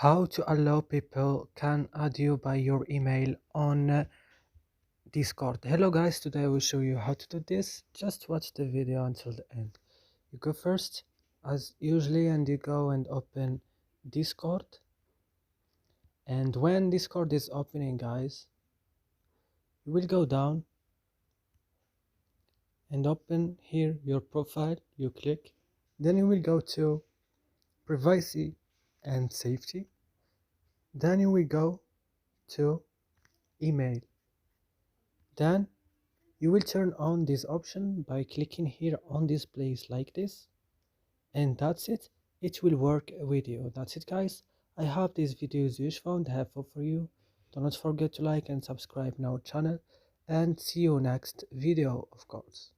how to allow people can add you by your email on Discord. Hello guys, today I will show you how to do this. Just watch the video until the end. You go first as usually and you go and open Discord, and when Discord is opening guys, you will go down and open here your profile. You click, then you will go to privacy and safety, then you will go to email. Then you will turn on this option by clicking here on this place like this, and that's it. It will work with you. That's it guys. I hope this video is useful and helpful for you. Do not forget to like and subscribe my channel, and see you next video of course.